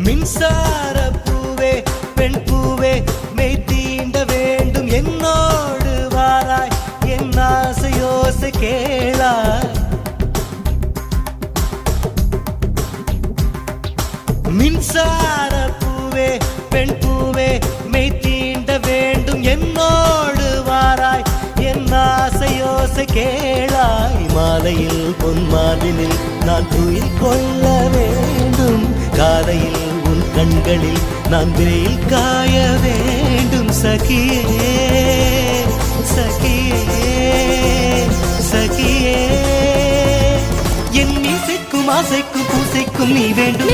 மின்சார பூவே பெண் பூவே மெய் தீண்ட வேண்டும் என்னோடு வாராய் என் ஆசையோசை கேளாய் மின்சார பூவே பெண் பூவே மெய் தீண்ட வேண்டும் என்னோடு வாராய் என் ஆசையோசை கேளாய் மாலையில் பொன் மார்பினில் நான் துயில் கொள்ள வேண்டும் காலையில் உன் கண்களில் நான் வெயில் காய வேண்டும் சகியே சகியே சகியே என் இசைக்கும் ஆசைக்கும் பூசைக்கும் நீ வேண்டும்